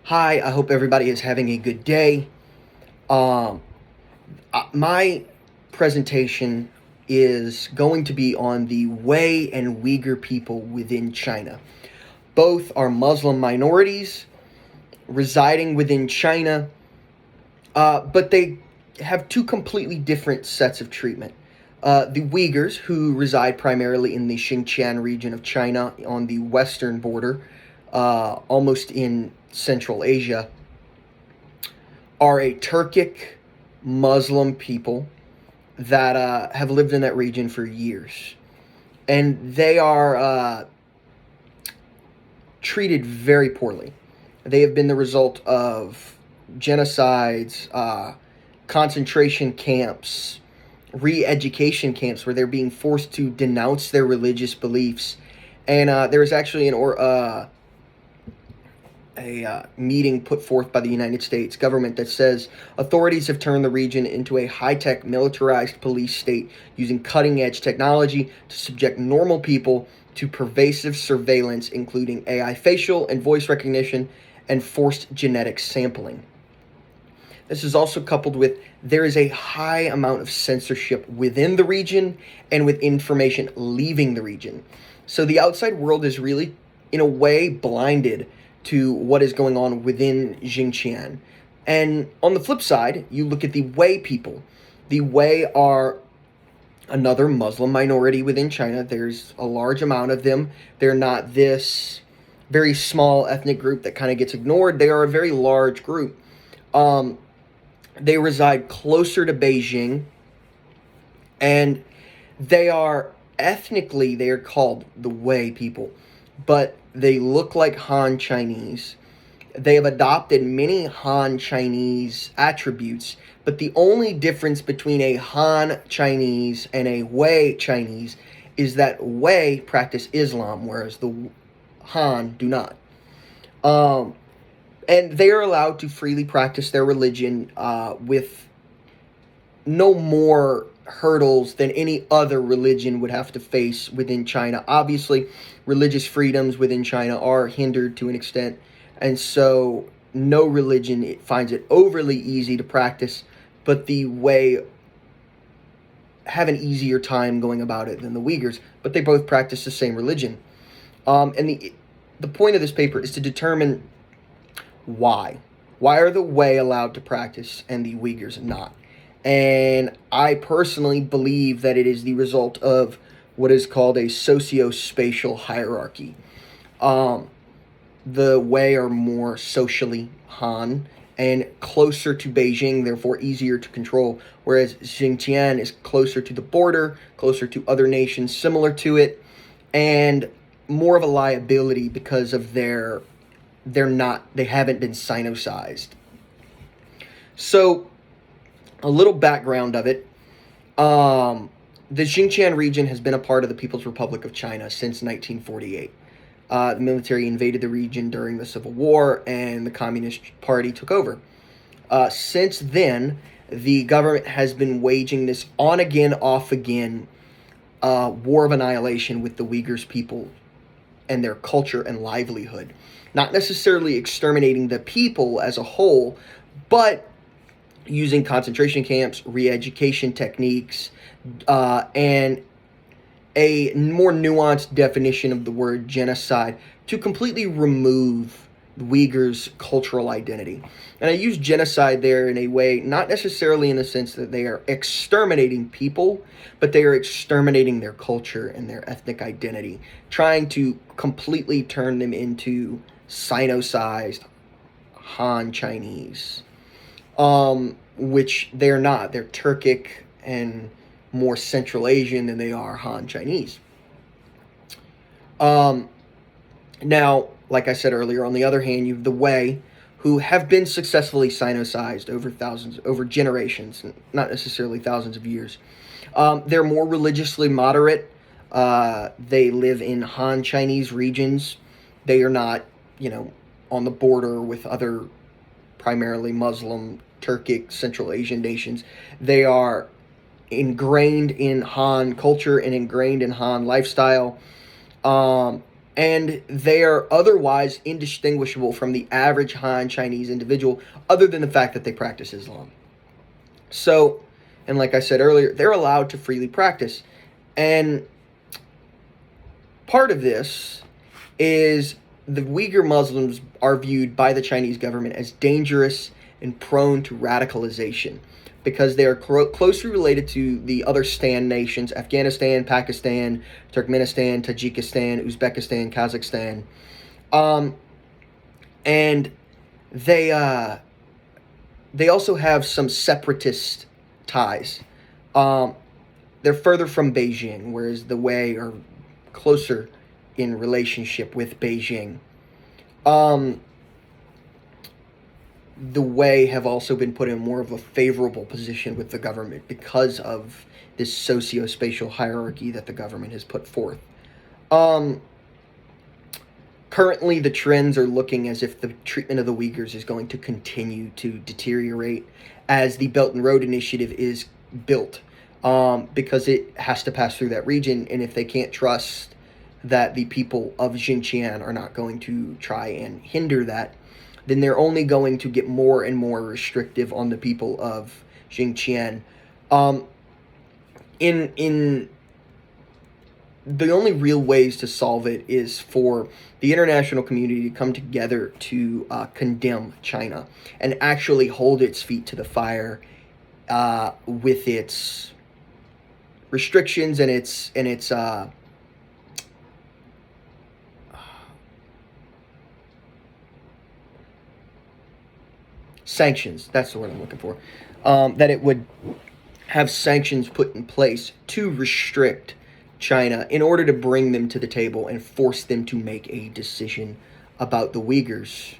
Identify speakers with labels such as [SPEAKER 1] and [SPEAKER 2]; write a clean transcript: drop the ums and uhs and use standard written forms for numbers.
[SPEAKER 1] Hi, I hope everybody is having a good day. Um, my presentation is going to be on the Hui and Uyghur people within China. Both are Muslim minorities residing within China, but they have two completely different sets of treatment. The Uyghurs, who reside primarily in the Xinjiang region of China on the western border, almost in Central Asia, are a Turkic Muslim people that have lived in that region for years. And they are treated very poorly. They have been the result of genocides, concentration camps, re education camps where they're being forced to denounce their religious beliefs. And there is actually a meeting put forth by the United States government that says authorities have turned the region into a high-tech militarized police state using cutting-edge technology to subject normal people to pervasive surveillance, including AI facial and voice recognition and forced genetic sampling. This is also coupled with there is a high amount of censorship within the region and with information leaving the region. So the outside world is really, in a way, blinded to what is going on within Xinjiang. And on the flip side, you look at the Hui people. The Hui are another Muslim minority within China. There's a large amount of them. They're not this very small ethnic group that kind of gets ignored. They are a very large group. They reside closer to Beijing, and they are ethnically they are called the Hui people, but they look like Han Chinese. They have adopted many Han Chinese attributes, but the only difference between a Han Chinese and a Hui Chinese is that Hui practice Islam, whereas the Han do not. Um, and they are allowed to freely practice their religion with no more hurdles than any other religion would have to face within China. Obviously, religious freedoms within China are hindered to an extent, and so no religion finds it overly easy to practice, but the Hui have an easier time going about it than the Uyghurs, but they both practice the same religion. And the point of this paper is to determine why. Why are the Hui allowed to practice and the Uyghurs not? And I personally believe that it is the result of what is called a socio-spatial hierarchy. Um, the Hui are more socially Han and closer to Beijing, therefore easier to control, whereas Xinjiang is closer to the border, closer to other nations similar to it, and more of a liability because of they haven't been sinicized. So a little background of it. The Xinjiang region has been a part of the People's Republic of China since 1948. The military invaded the region during the Civil War, and the Communist Party took over. Since then, the government has been waging this on again, off again war of annihilation with the Uyghurs people and their culture and livelihood. Not necessarily exterminating the people as a whole, but using concentration camps, re-education techniques, and a more nuanced definition of the word genocide to completely remove the Uyghurs' cultural identity. And I use genocide there in a way, not necessarily in the sense that they are exterminating people, but they are exterminating their culture and their ethnic identity, trying to completely turn them into sinicized Han Chinese. Which they're not. They're Turkic and more Central Asian than they are Han Chinese. Um, Now, like I said earlier, on the other hand, you have the Hui, who have been successfully sinicized over generations, not necessarily thousands of years. They're more religiously moderate. They live in Han Chinese regions. They are not, on the border with other primarily Muslim, Turkic, Central Asian nations. They are ingrained in Han culture and ingrained in Han lifestyle. and they are otherwise indistinguishable from the average Han Chinese individual, other than the fact that they practice Islam. So, and like I said earlier, they're allowed to freely practice. And part of this is the Uyghur Muslims are viewed by the Chinese government as dangerous and prone to radicalization because they are closely related to the other Stan nations: Afghanistan, Pakistan, Turkmenistan, Tajikistan, Uzbekistan, Kazakhstan. And they also have some separatist ties. They're further from Beijing, whereas the Wei are closer in relationship with Beijing. The Wei have also been put in more of a favorable position with the government because of this socio-spatial hierarchy that the government has put forth. Currently, the trends are looking as if the treatment of the Uyghurs is going to continue to deteriorate as the Belt and Road Initiative is built, because it has to pass through that region, and if they can't trust that the people of Xinjiang are not going to try and hinder that, then they're only going to get more and more restrictive on the people of Xinjiang. In the only real ways to solve it is for the international community to come together to condemn China and actually hold its feet to the fire with its restrictions and its sanctions. That's the word I'm looking for. That it would have sanctions put in place to restrict China in order to bring them to the table and force them to make a decision about the Uyghurs.